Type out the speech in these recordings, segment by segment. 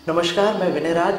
नमस्कार, मैं विनय राज।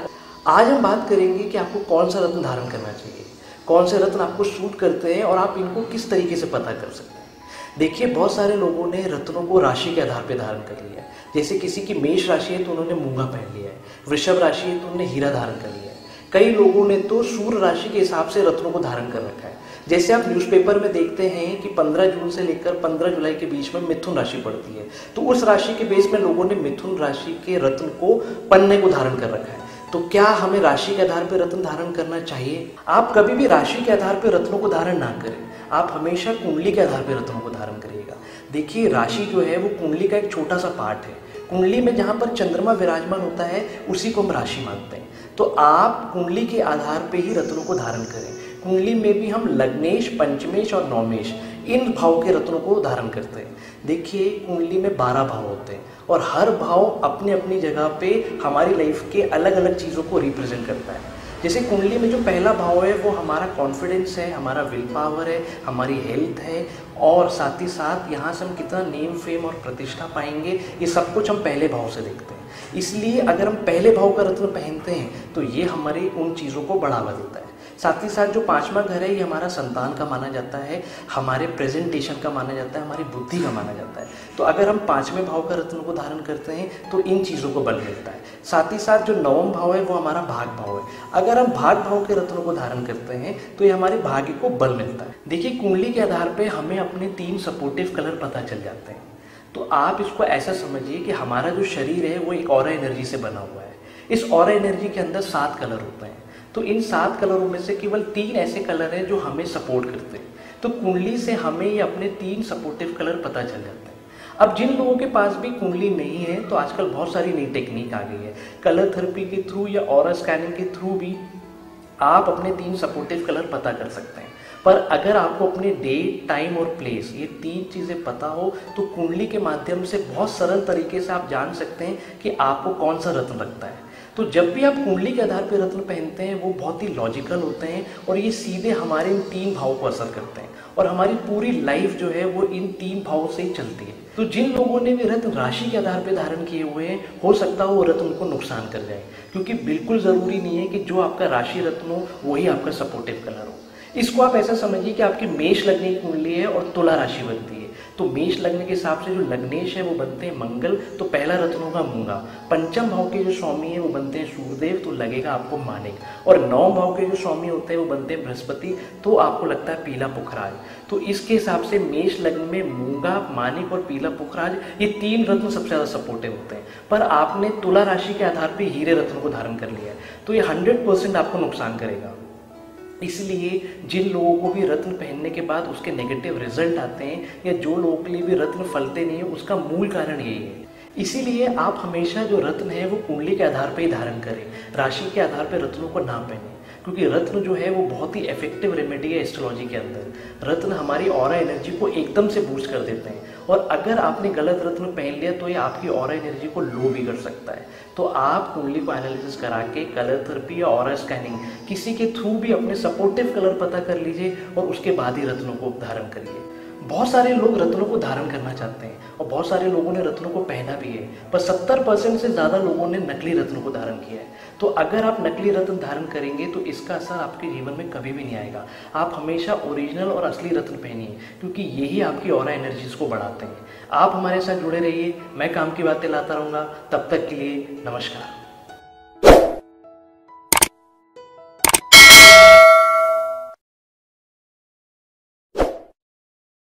आज हम बात करेंगे कि आपको कौन सा रत्न धारण करना चाहिए, कौन से रत्न आपको सूट करते हैं और आप इनको किस तरीके से पता कर सकते हैं। देखिए, बहुत सारे लोगों ने रत्नों को राशि के आधार पर धारण कर लिया है। जैसे किसी की मेष राशि है तो उन्होंने मूंगा पहन लिया है, वृषभ राशि है तो उन्होंने हीरा धारण कर लिया है। कई लोगों ने तो सूर्य राशि के हिसाब से रत्नों को धारण कर रखा है। जैसे आप न्यूज़पेपर में देखते हैं कि 15 जून से लेकर 15 जुलाई के बीच में मिथुन राशि पड़ती है, तो उस राशि के बेस में लोगों ने मिथुन राशि के रत्न को पन्ने को धारण कर रखा है। तो क्या हमें राशि के आधार पर रत्न धारण करना चाहिए? आप कभी भी राशि के आधार पर रत्नों को धारण ना करें, आप हमेशा कुंडली के आधार पर रत्नों को धारण करिएगा। देखिए, राशि जो है वो कुंडली का एक छोटा सा पार्ट है। कुंडली में जहाँ पर चंद्रमा विराजमान होता है उसी को हम राशि मानते हैं। तो आप कुंडली के आधार पे ही रत्नों को धारण करें। कुंडली में भी हम लग्नेश, पंचमेश और नवमेश इन भाव के रत्नों को धारण करते हैं। देखिए, कुंडली में 12 भाव होते हैं और हर भाव अपनी अपनी जगह पे हमारी लाइफ के अलग अलग चीज़ों को रिप्रेजेंट करता है। जैसे कुंडली में जो पहला भाव है वो हमारा कॉन्फिडेंस है, हमारा विल पावर है, हमारी हेल्थ है और साथ ही साथ यहाँ से हम कितना नेम, फेम और प्रतिष्ठा पाएंगे, ये सब कुछ हम पहले भाव से देखते हैं। इसलिए अगर हम पहले भाव का रत्न पहनते हैं तो ये हमारी उन चीज़ों को बढ़ावा देता है। साथ ही साथ जो 5वां घर है ये हमारा संतान का माना जाता है, हमारे प्रेजेंटेशन का माना जाता है, हमारी बुद्धि का माना जाता है। तो अगर हम 5वें भाव का रत्न को धारण करते हैं तो इन चीज़ों को बल मिलता है। साथ ही साथ जो 9वां भाव है वो हमारा भाग भाव है। अगर हम भाग भाव के रत्नों को धारण करते हैं तो ये हमारे भाग्य को बल मिलता है। देखिए, कुंडली के आधार पर हमें अपने 3 सपोर्टिव कलर पता चल जाते हैं। तो आप इसको ऐसा समझिए कि हमारा जो शरीर है वो एक ऑरा एनर्जी से बना हुआ है। इस ऑरा एनर्जी के अंदर 7 कलर होते हैं। तो इन 7 कलरों में से केवल 3 ऐसे कलर हैं जो हमें सपोर्ट करते हैं। तो कुंडली से हमें ये अपने 3 सपोर्टिव कलर पता चल जाते हैं। अब जिन लोगों के पास भी कुंडली नहीं है तो आजकल बहुत सारी नई टेक्निक आ गई है। कलर थेरेपी के थ्रू या ऑरा स्कैनिंग के थ्रू भी आप अपने 3 सपोर्टिव कलर पता कर सकते हैं। पर अगर आपको अपने डेट, टाइम और प्लेस ये 3 चीज़ें पता हो तो कुंडली के माध्यम से बहुत सरल तरीके से आप जान सकते हैं कि आपको कौन सा रत्न लगता है। तो जब भी आप कुंडली के आधार पर रत्न पहनते हैं वो बहुत ही लॉजिकल होते हैं और ये सीधे हमारे इन 3 भावों को असर करते हैं और हमारी पूरी लाइफ जो है वो इन 3 भावों से ही चलती है। तो जिन लोगों ने भी रत्न राशि के आधार पर धारण किए हुए हैं हो सकता हो वो रत्न उनको नुकसान कर जाए, क्योंकि बिल्कुल ज़रूरी नहीं है कि जो आपका राशि रत्न हो वही आपका सपोर्टिव कलर हो। इसको आप ऐसा समझिए कि आपकी मेष लग्न की कुंडली है और तुला राशि बनती है। तो मेष लग्न के हिसाब से जो लग्नेश है वो बनते हैं मंगल, तो पहला रत्न होगा मूंगा। पंचम भाव के जो स्वामी है वो बनते हैं सूर्यदेव, तो लगेगा आपको मानिक। और 9 भाव के जो स्वामी होते हैं वो बनते हैं बृहस्पति, तो आपको लगता है पीला पुखराज। तो इसके हिसाब से मेष लग्न में मूंगा, मानिक और पीला पुखराज ये 3 रत्न सबसे ज़्यादा सपोर्टिव होते हैं। पर आपने तुला राशि के आधार पर हीरे रत्न को धारण कर लिया है तो ये 100% आपको नुकसान करेगा। इसलिए जिन लोगों को भी रत्न पहनने के बाद उसके नेगेटिव रिजल्ट आते हैं या जो लोगों के लिए भी रत्न फलते नहीं है उसका मूल कारण यही है। इसीलिए आप हमेशा जो रत्न है वो कुंडली के आधार पर ही धारण करें, राशि के आधार पर रत्नों को ना पहनें, क्योंकि रत्न जो है वो बहुत ही इफेक्टिव रेमेडी है एस्ट्रोलॉजी के अंदर। रत्न हमारी ऑरा एनर्जी को एकदम से बूस्ट कर देते हैं और अगर आपने गलत रत्न पहन लिया तो ये आपकी ऑरा एनर्जी को लो भी कर सकता है। तो आप कुंडली को एनालिसिस करा के कलर थेरेपी या ऑरा स्कैनिंग किसी के थ्रू भी अपने सपोर्टिव कलर पता कर लीजिए और उसके बाद ही रत्नों को धारण करिए। बहुत सारे लोग रत्नों को धारण करना चाहते हैं और बहुत सारे लोगों ने रत्नों को पहना भी है, पर 70% से ज़्यादा लोगों ने नकली रत्नों को धारण किया है। तो अगर आप नकली रत्न धारण करेंगे तो इसका असर आपके जीवन में कभी भी नहीं आएगा। आप हमेशा ओरिजिनल और असली रत्न पहनिए, क्योंकि यही आपकी ऑरा एनर्जीज को बढ़ाते हैं। आप हमारे साथ जुड़े रहिए, मैं काम की बातें लाता रहूँगा। तब तक के लिए नमस्कार।